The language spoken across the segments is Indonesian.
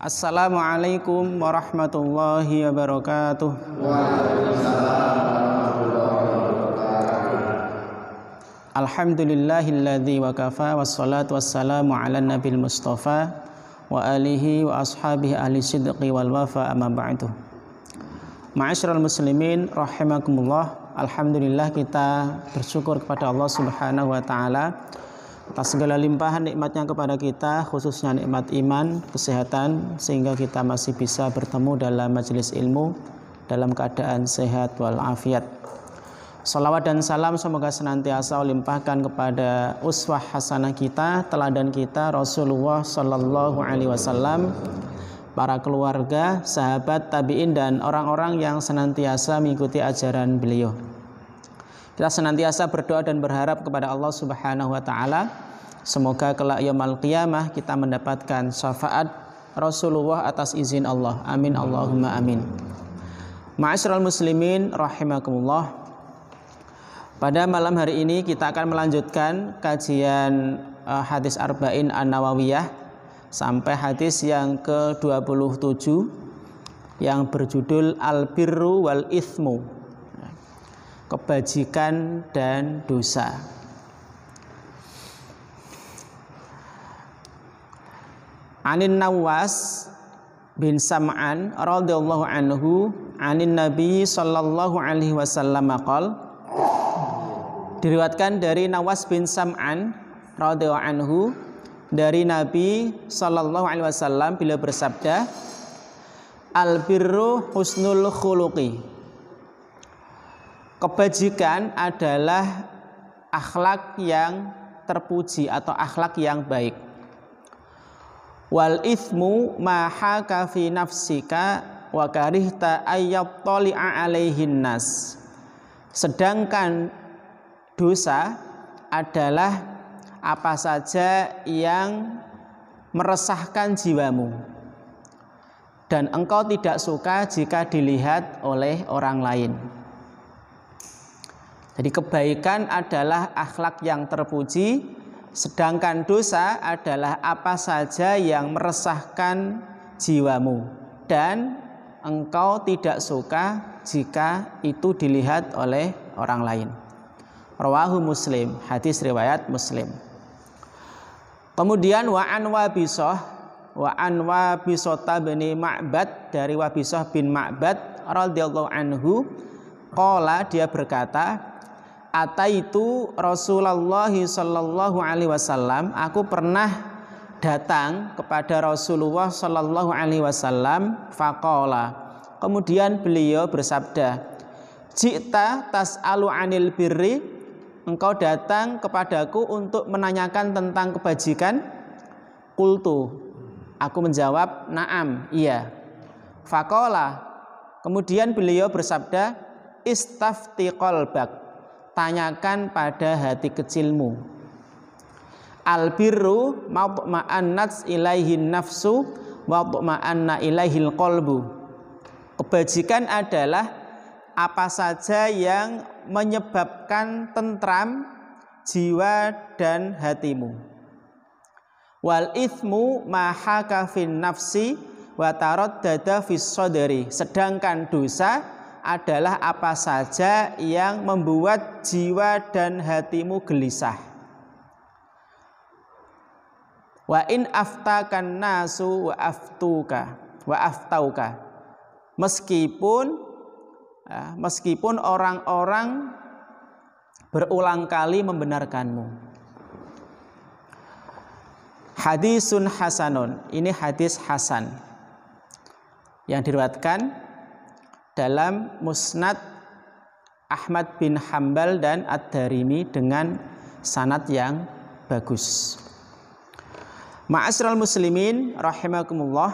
Assalamualaikum warahmatullahi wabarakatuh. Alhamdulillahilladzi wa kafa wassalatu wassalamu ala nabil mustafa wa alihi wa ashabihi ahli sidqi wal wafa amma ba'du. Ma'asyiral muslimin rahimakumullah. Alhamdulillah kita bersyukur kepada Allah Subhanahu wa taala atas segala limpahan nikmatnya kepada kita, khususnya nikmat iman, kesehatan, sehingga kita masih bisa bertemu dalam majelis ilmu dalam keadaan sehat walafiat. Salawat dan salam semoga senantiasa limpahkan kepada uswah hasanah kita, teladan kita Rasulullah Sallallahu Alaihi Wasallam, para keluarga, sahabat, tabi'in, dan orang-orang yang senantiasa mengikuti ajaran beliau. Kita senantiasa berdoa dan berharap kepada Allah Subhanahu wa taala semoga kelak yaumul qiyamah kita mendapatkan syafaat Rasulullah atas izin Allah. Amin Allahumma amin. Ma'asyiral muslimin rahimakumullah. Pada malam hari ini kita akan melanjutkan kajian hadis Arba'in An-Nawawiyah sampai hadis yang ke-27 yang berjudul Al-Birru wal Ithmu, kebajikan dan dosa. Anin Nawas bin Sam'an radhiyallahu anhu anin Nabi sallallahu alaihi wasallam qol. Diriwayatkan dari Nawas bin Sam'an radhiyallahu anhu dari Nabi sallallahu alaihi wasallam beliau bersabda, al-birru husnul khuluqi. Kebajikan adalah akhlak yang terpuji atau akhlak yang baik. Wal ithmu ma haka fi nafsika wa karihta ayyattali'a alaihin nas. Sedangkan dosa adalah apa saja yang meresahkan jiwamu dan engkau tidak suka jika dilihat oleh orang lain. Jadi kebaikan adalah akhlak yang terpuji, sedangkan dosa adalah apa saja yang meresahkan jiwamu dan engkau tidak suka jika itu dilihat oleh orang lain. Rawahu Muslim, hadis riwayat Muslim. Kemudian wa an Wabisah bin Ma'bad, dari Wabisah bin Ma'bad radhiyallahu anhu, qala, dia berkata, ataitu Rasulullah sallallahu alaihi wasallam, aku pernah datang kepada Rasulullah sallallahu alaihi wasallam, faqala, kemudian beliau bersabda, ji'ta tas'alu anil birri, engkau datang kepadaku untuk menanyakan tentang kebajikan? Qultu, aku menjawab, na'am, iya. Faqala, kemudian beliau bersabda, istafti qalbak, tanyakan pada hati kecilmu. Al-birru ma'annats ilaihin nafsu wa ma'anna ilaihil qalbu. Kebajikan adalah apa saja yang menyebabkan tentram jiwa dan hatimu. Wal ithmu ma haka fin nafsi wa taraddada fis sadri. Sedangkan dosa adalah apa saja yang membuat jiwa dan hatimu gelisah. Wa in aftakan nasu wa aftauka. Meskipun orang-orang berulang kali membenarkanmu. Hadisun hasanun, ini hadis hasan yang diriwayatkan dalam Musnad Ahmad bin Hambal dan Ad-Darimi dengan sanad yang bagus. Ma'asyiral muslimin rahimakumullah.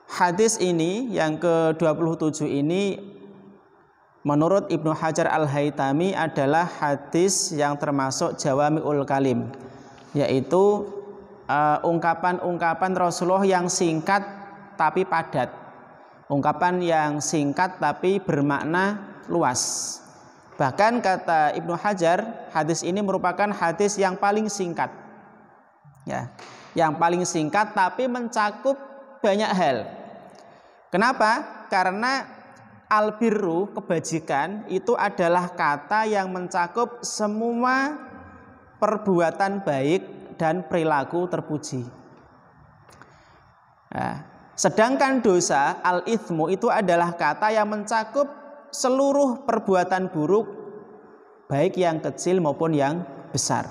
Hadis ini yang ke-27 ini menurut Ibnu Hajar Al-Haytami adalah hadis yang termasuk Jawami'ul Kalim, yaitu ungkapan-ungkapan Rasulullah yang singkat tapi padat. Ungkapan yang singkat tapi bermakna luas. Bahkan kata Ibnu Hajar, hadis ini merupakan hadis yang paling singkat. Ya, yang paling singkat tapi mencakup banyak hal. Kenapa? Karena albirru, kebajikan, itu adalah kata yang mencakup semua perbuatan baik dan perilaku terpuji. Nah, sedangkan dosa, al-ithmu, itu adalah kata yang mencakup seluruh perbuatan buruk, baik yang kecil maupun yang besar.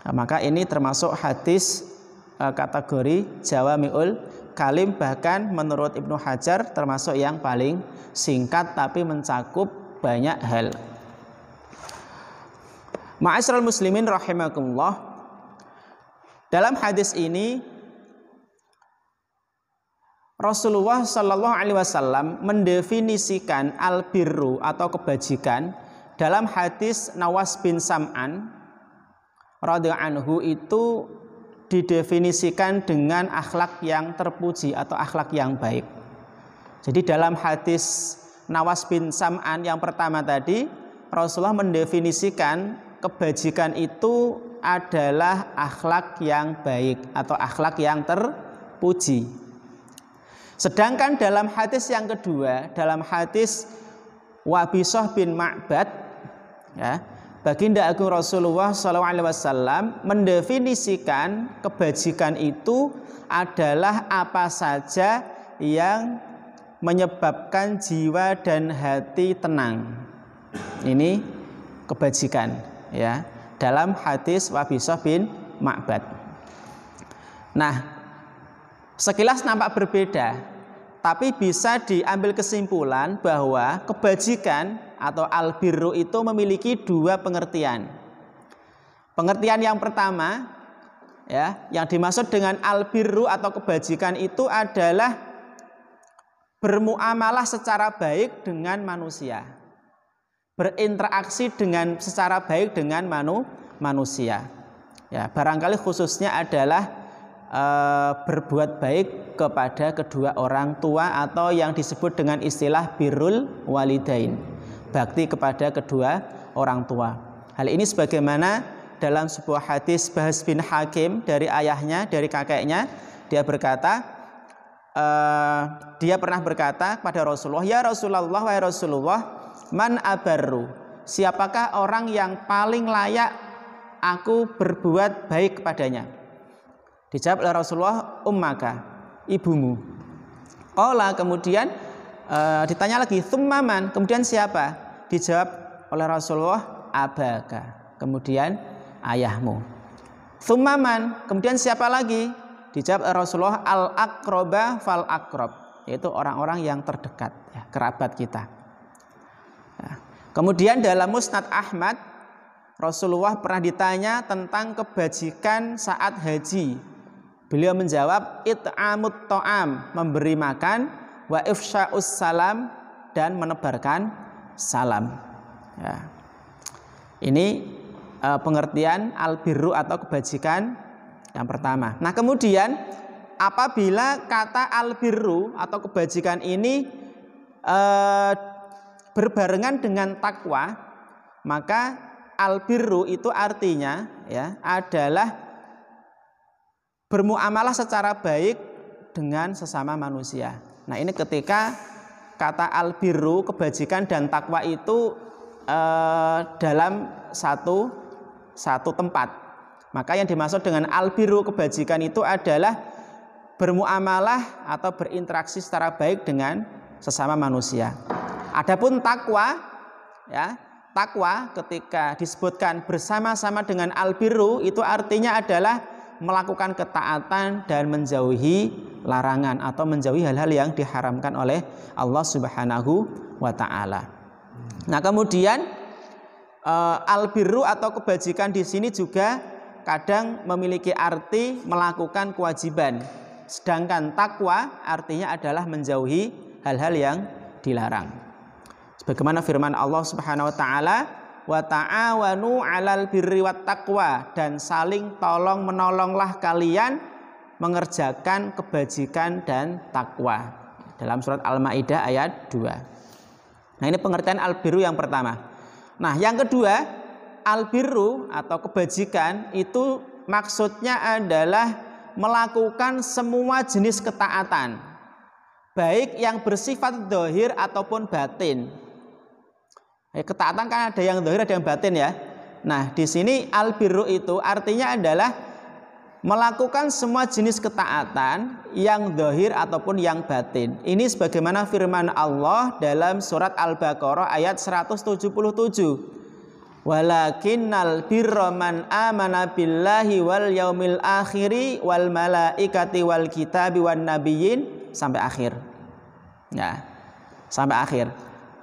Nah, maka ini termasuk hadis kategori jawami'ul kalim, bahkan menurut Ibnu Hajar termasuk yang paling singkat tapi mencakup banyak hal. Ma'asyiral muslimin rahimakumullah, dalam hadis ini Rasulullah Shallallahu Alaihi Wasallam mendefinisikan albirru atau kebajikan dalam hadis Nawas bin Sam'an radhiyallahu anhu, itu didefinisikan dengan akhlak yang terpuji atau akhlak yang baik. Jadi dalam hadis Nawas bin Sam'an yang pertama tadi, Rasulullah mendefinisikan kebajikan itu adalah akhlak yang baik atau akhlak yang terpuji. Sedangkan dalam hadis yang kedua, dalam hadis Wabisah bin Ma'bad, ya, Baginda Agung Rasulullah SAW mendefinisikan kebajikan itu adalah apa saja yang menyebabkan jiwa dan hati tenang. Ini kebajikan, ya, dalam hadis Wabisah bin Ma'bad. Nah, sekilas nampak berbeda, tapi bisa diambil kesimpulan bahwa kebajikan atau albirru itu memiliki dua pengertian. Pengertian yang pertama, ya, yang dimaksud dengan albirru atau kebajikan itu adalah bermuamalah secara baik dengan manusia, berinteraksi dengan secara baik dengan manusia. Ya, barangkali khususnya adalah berbuat baik kepada kedua orang tua atau yang disebut dengan istilah birrul walidain, bakti kepada kedua orang tua. Hal ini sebagaimana dalam sebuah hadis Bahz bin Hakim dari ayahnya, dari kakeknya, dia berkata, dia pernah berkata kepada Rasulullah, "Ya Rasulullah, wahai Rasulullah, man abarru? Siapakah orang yang paling layak aku berbuat baik kepadanya?" Dijawab oleh Rasulullah, ummaka, ibumu. Qala, kemudian ditanya lagi, tsummaman, kemudian siapa? Dijawab oleh Rasulullah, abaka, kemudian ayahmu. Tsummaman, kemudian siapa lagi? Dijawab oleh Rasulullah, al-aqroba fal-aqrob, yaitu orang-orang yang terdekat, ya, kerabat kita. Ya. Kemudian dalam Musnad Ahmad, Rasulullah pernah ditanya tentang kebajikan saat haji. Beliau menjawab, it'amut ta'am, memberi makan, wa ifsya'us salam, dan menebarkan salam. Ya. Ini pengertian albirru atau kebajikan yang pertama. Nah, kemudian apabila kata albirru atau kebajikan ini berbarengan dengan takwa, maka albirru itu artinya, ya, adalah bermuamalah secara baik dengan sesama manusia. Nah, ini ketika kata albirru, kebajikan dan takwa itu dalam satu tempat. Maka yang dimaksud dengan albirru, kebajikan itu adalah bermuamalah atau berinteraksi secara baik dengan sesama manusia. Adapun takwa, ya, takwa ketika disebutkan bersama-sama dengan albirru itu artinya adalah melakukan ketaatan dan menjauhi larangan atau menjauhi hal-hal yang diharamkan oleh Allah Subhanahu wa ta'ala. Nah, kemudian albirru atau kebajikan di sini juga kadang memiliki arti melakukan kewajiban, sedangkan takwa artinya adalah menjauhi hal-hal yang dilarang. Sebagaimana firman Allah Subhanahu wa ta'ala, wa ta'awanu 'alal birri wat taqwa, dan saling tolong menolonglah kalian mengerjakan kebajikan dan takwa. Dalam surat Al-Maidah ayat 2. Nah, ini pengertian albirru yang pertama. Nah, yang kedua, albirru atau kebajikan itu maksudnya adalah melakukan semua jenis ketaatan, baik yang bersifat zahir ataupun batin. Ketaatan kan ada yang zahir, ada yang batin ya. Nah, di sini albirru itu artinya adalah melakukan semua jenis ketaatan yang zahir ataupun yang batin. Ini sebagaimana firman Allah dalam surat Al-Baqarah ayat 177. Walakinnal birra man amana billahi wal yaumil akhiri wal malaikati wal kitabi wan nabiyyin sampai akhir. Ya, sampai akhir.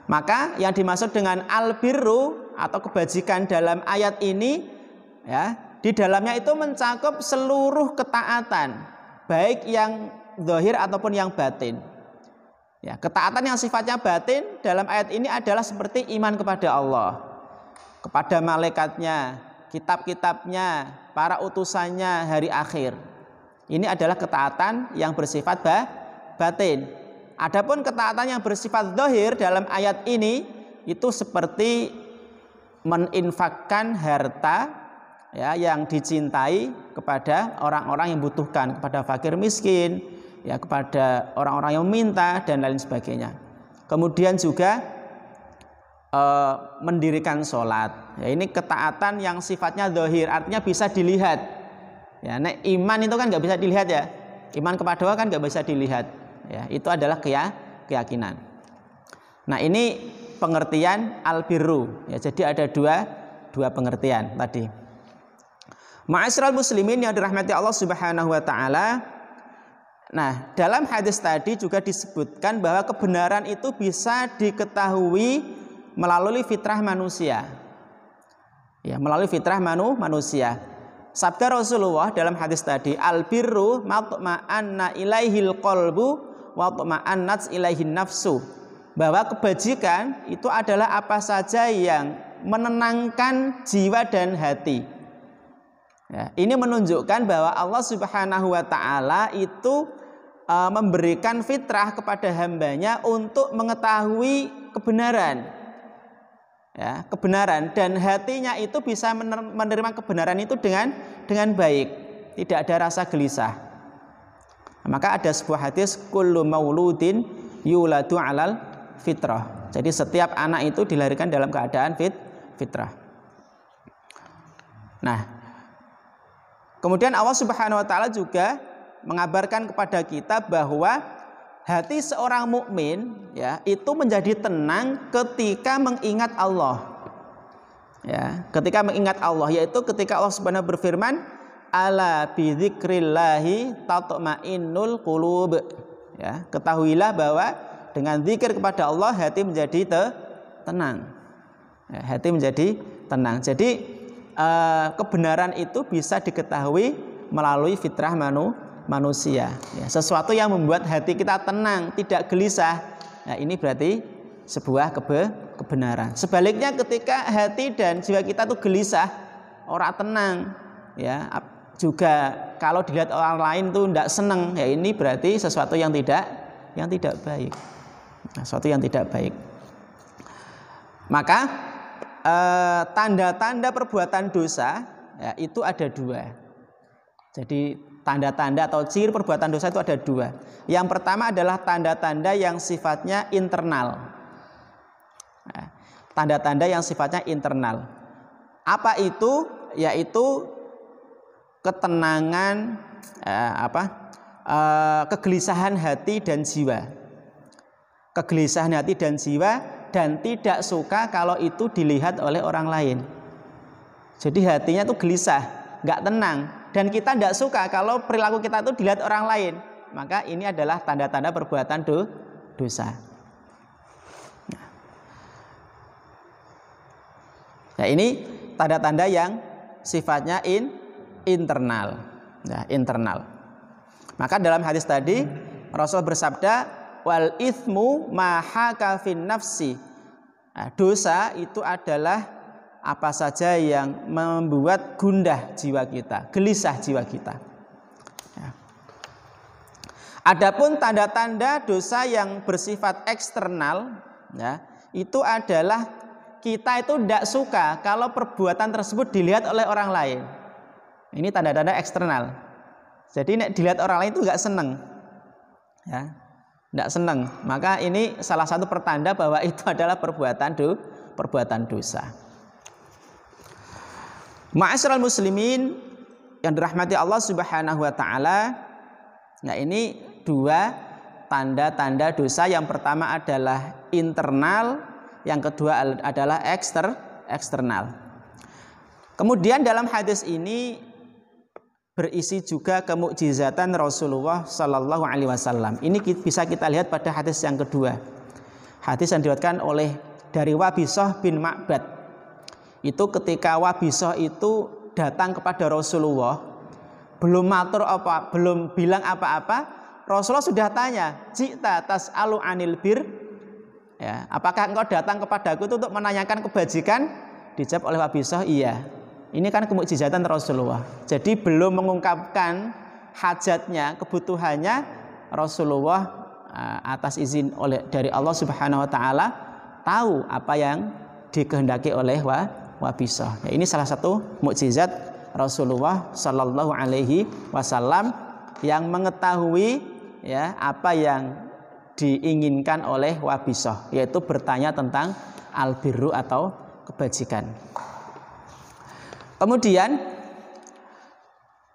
Maka yang dimaksud dengan albirru atau kebajikan dalam ayat ini ya, di dalamnya itu mencakup seluruh ketaatan, baik yang zahir ataupun yang batin. Ya, ketaatan yang sifatnya batin dalam ayat ini adalah seperti iman kepada Allah, kepada malaikatnya, kitab-kitabnya, para utusannya, hari akhir. Ini adalah ketaatan yang bersifat batin. Adapun ketaatan yang bersifat zahir dalam ayat ini itu seperti meninfakkan harta ya yang dicintai kepada orang-orang yang butuhkan, kepada fakir miskin, ya kepada orang-orang yang meminta dan lain sebagainya. Kemudian juga mendirikan sholat. Ya, ini ketaatan yang sifatnya zahir, artinya bisa dilihat. Ya, nek iman itu kan nggak bisa dilihat ya. Iman kepada Allah kan nggak bisa dilihat. Ya, itu adalah keyakinan. Nah, ini pengertian albirru. Ya, jadi ada dua pengertian tadi. Ma'asyiral muslimin yang dirahmati Allah Subhanahu wa taala. Nah, dalam hadis tadi juga disebutkan bahwa kebenaran itu bisa diketahui melalui fitrah manusia. Ya, melalui fitrah manusia. Sabda Rasulullah dalam hadis tadi, albirru matma'anna ilaihil qalbu wa matma'annat ilaihin nafsu. Bahwa kebajikan itu adalah apa saja yang menenangkan jiwa dan hati. Ya, ini menunjukkan bahwa Allah Subhanahu wa taala itu memberikan fitrah kepada hambanya untuk mengetahui kebenaran. Ya, kebenaran, dan hatinya itu bisa menerima kebenaran itu dengan baik, tidak ada rasa gelisah. Maka ada sebuah hadis, kullu mauludin yuladu alal fitrah. Jadi setiap anak itu dilahirkan dalam keadaan fitrah. Nah, kemudian Allah Subhanahu wa taala juga mengabarkan kepada kita bahwa hati seorang mukmin ya itu menjadi tenang ketika mengingat Allah. Ya, ketika mengingat Allah, yaitu ketika Allah Subhanahu berfirman, ala bidzikrillahi tatma'innul qulub. Ya, ketahuilah bahwa dengan zikir kepada Allah hati menjadi tenang. Ya, hati menjadi tenang. Jadi kebenaran itu bisa diketahui melalui fitrah manusia. Ya, sesuatu yang membuat hati kita tenang, tidak gelisah. Nah, ini berarti sebuah kebenaran. Sebaliknya ketika hati dan jiwa kita tuh gelisah, ora tenang, ya juga kalau dilihat orang lain tuh tidak senang, ya ini berarti sesuatu yang tidak baik. Sesuatu yang tidak baik. Maka tanda-tanda perbuatan dosa ya, itu ada dua. Jadi tanda-tanda atau ciri perbuatan dosa itu ada dua. Yang pertama adalah tanda-tanda yang sifatnya internal. Tanda-tanda yang sifatnya internal. Apa itu? Yaitu ketenangan, kegelisahan hati dan jiwa. Kegelisahan hati dan jiwa, dan tidak suka kalau itu dilihat oleh orang lain. Jadi hatinya tuh gelisah, nggak tenang, dan kita tidak suka kalau perilaku kita itu dilihat orang lain. Maka ini adalah tanda-tanda perbuatan dosa. Nah, ini tanda-tanda yang sifatnya internal. Ya, internal. Maka dalam hadis tadi Rasul bersabda, wal ithmu ma haka fin nafsi. Nah, dosa itu adalah apa saja yang membuat gundah jiwa kita, gelisah jiwa kita. Ya. Adapun tanda-tanda dosa yang bersifat eksternal, ya, itu adalah kita itu tidak suka kalau perbuatan tersebut dilihat oleh orang lain. Ini tanda-tanda eksternal. Jadi nek dilihat orang lain itu nggak seneng, ya, nggak seneng. Maka ini salah satu pertanda bahwa itu adalah perbuatan dosa. Ma'asyiral muslimin yang dirahmati Allah Subhanahu wa taala. Nah, ini dua tanda-tanda dosa. Yang pertama adalah internal, yang kedua adalah eksternal. Kemudian dalam hadis ini berisi juga kemukjizatan Rasulullah Sallallahu Alaihi Wasallam. Ini bisa kita lihat pada hadis yang kedua. Hadis yang diriwayatkan dari Wabisah bin Ma'bad. Itu ketika Wabisah itu datang kepada Rasulullah, belum bilang apa-apa, Rasulullah sudah tanya, "Jita tas'alu anil bir?" Ya, apakah engkau datang kepadaku itu untuk menanyakan kebajikan? Dijawab oleh Wabisah, "Iya." Ini kan kemukjizatan Rasulullah. Jadi belum mengungkapkan hajatnya, kebutuhannya, Rasulullah atas izin dari Allah Subhanahu wa taala tahu apa yang dikehendaki oleh Wabisah. Ya, ini salah satu mukjizat Rasulullah Sallallahu Alaihi Wasallam yang mengetahui ya apa yang diinginkan oleh Wabisah, yaitu bertanya tentang albirru atau kebajikan. Kemudian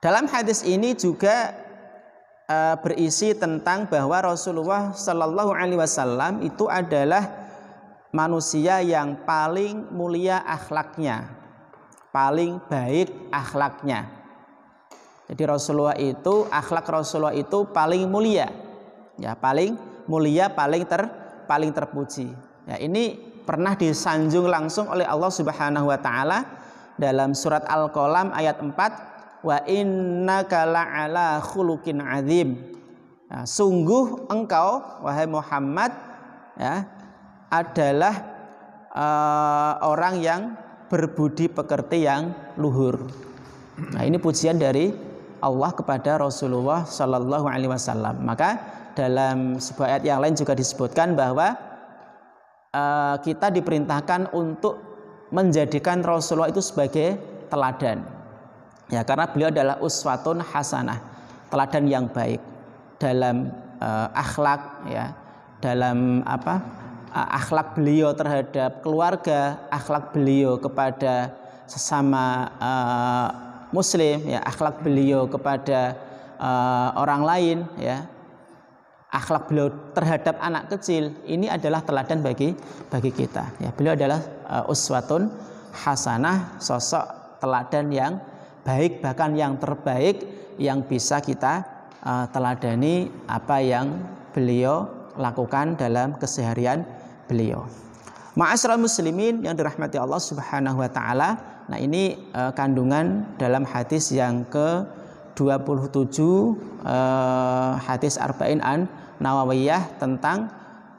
dalam hadis ini juga berisi tentang bahwa Rasulullah Sallallahu Alaihi Wasallam itu adalah manusia yang paling mulia akhlaknya, paling baik akhlaknya. Jadi akhlak Rasulullah itu paling mulia, ya paling mulia, paling terpuji. Ya, ini pernah disanjung langsung oleh Allah Subhanahu Wa Taala dalam surat Al-Qalam ayat 4, wa innaka la'ala khuluqin azim. Nah, sungguh engkau wahai Muhammad ya adalah orang yang berbudi pekerti yang luhur. Nah, ini pujian dari Allah kepada Rasulullah Sallallahu Alaihi Wasallam. Maka dalam sebuah ayat yang lain juga disebutkan bahwa kita diperintahkan untuk menjadikan Rasulullah itu sebagai teladan. Ya, karena beliau adalah uswatun hasanah, teladan yang baik dalam akhlak, ya, dalam akhlak beliau terhadap keluarga, akhlak beliau kepada sesama muslim, ya, akhlak beliau kepada orang lain, ya, akhlak beliau terhadap anak kecil, ini adalah teladan bagi kita. Ya, beliau adalah uswatun hasanah, sosok teladan yang baik, bahkan yang terbaik yang bisa kita teladani apa yang beliau lakukan dalam keseharian beliau. Ma'asyiral muslimin yang dirahmati Allah Subhanahu wa taala. Nah, ini kandungan dalam hadis yang ke-27 hadis Arba'in an Nawawiyah tentang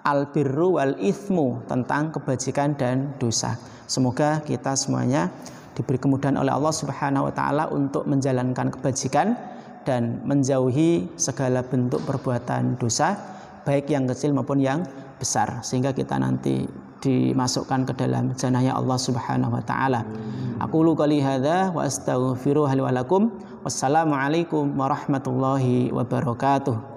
al-birru wal ithmu, tentang kebajikan dan dosa. Semoga kita semuanya diberi kemudahan oleh Allah Subhanahu wa taala untuk menjalankan kebajikan dan menjauhi segala bentuk perbuatan dosa, baik yang kecil maupun yang besar, sehingga kita nanti dimasukkan ke dalam jannahnya Allah Subhanahu wa taala. Aqulu qouli hadza wa astaghfiru li wa lakum. Wassalamu alaikum warahmatullahi wabarakatuh.